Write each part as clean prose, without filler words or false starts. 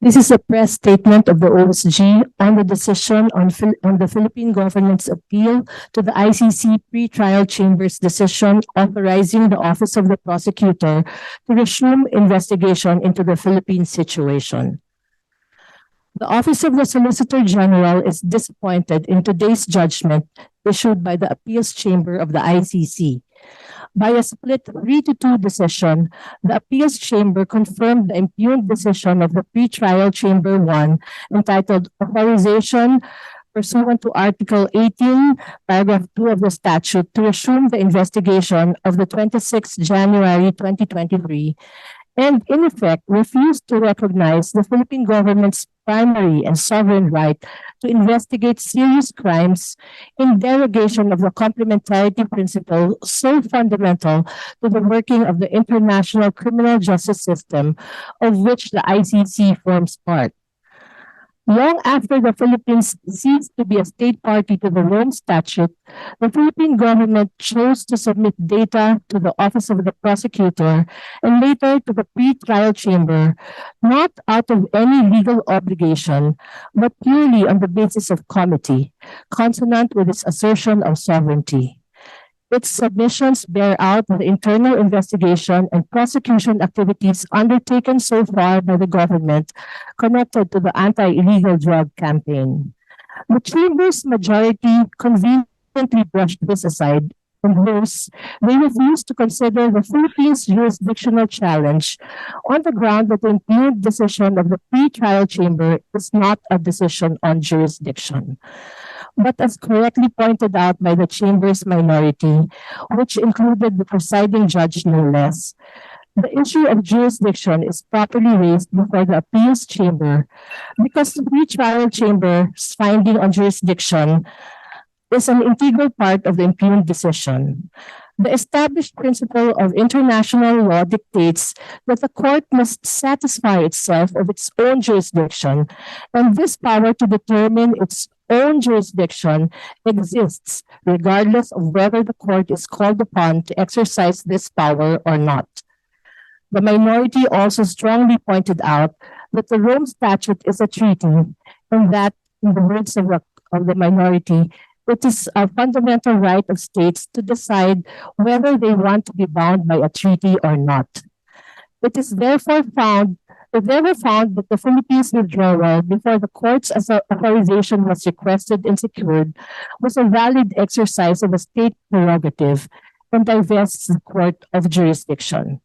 This is a press statement of the OSG on the decision on the Philippine government's appeal to the ICC pre-trial chamber's decision authorizing the Office of the Prosecutor to resume investigation into the Philippine situation. The Office of the Solicitor General is disappointed in today's judgment issued by the Appeals Chamber of the ICC. By a split 3-2 decision, the Appeals Chamber confirmed the impugned decision of the Pre-Trial Chamber 1 entitled Authorization pursuant to Article 18, Paragraph 2 of the statute to resume the investigation of the 26th January 2023 and in effect refused to recognize the Philippine government's primary and sovereign right to investigate serious crimes in derogation of the complementarity principle so fundamental to the working of the international criminal justice system of which the ICC forms part. Long after the Philippines ceased to be a state party to the Rome Statute, the Philippine government chose to submit data to the Office of the Prosecutor and later to the pre-trial chamber, not out of any legal obligation, but purely on the basis of comity, consonant with its assertion of sovereignty. Its submissions bear out the internal investigation and prosecution activities undertaken so far by the government connected to the anti-illegal drug campaign. The Chamber's majority conveniently brushed this aside. And worse, they refused to consider the Philippines' jurisdictional challenge on the ground that the impugned decision of the pre-trial chamber is not a decision on jurisdiction. But as correctly pointed out by the Chamber's minority, which included the presiding judge no less, the issue of jurisdiction is properly raised before the Appeals Chamber because the pre-trial chamber's finding on jurisdiction is an integral part of the impugned decision. The established principle of international law dictates that the court must satisfy itself of its own jurisdiction, and this power to determine its own jurisdiction exists regardless of whether the court is called upon to exercise this power or not. The minority also strongly pointed out that the Rome Statute is a treaty, and that, in the words of the minority, it is a fundamental right of states to decide whether they want to be bound by a treaty or not. It is therefore found that the Philippines' withdrawal before the court's authorization was requested and secured was a valid exercise of a state prerogative and divests the court of jurisdiction.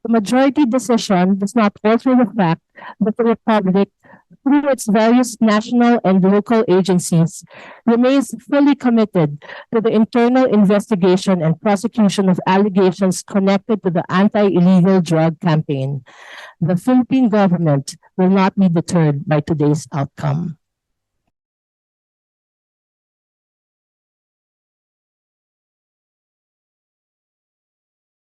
The majority decision does not alter the fact that the Republic, through its various national and local agencies, remains fully committed to the internal investigation and prosecution of allegations connected to the anti-illegal drug campaign. The Philippine government will not be deterred by today's outcome.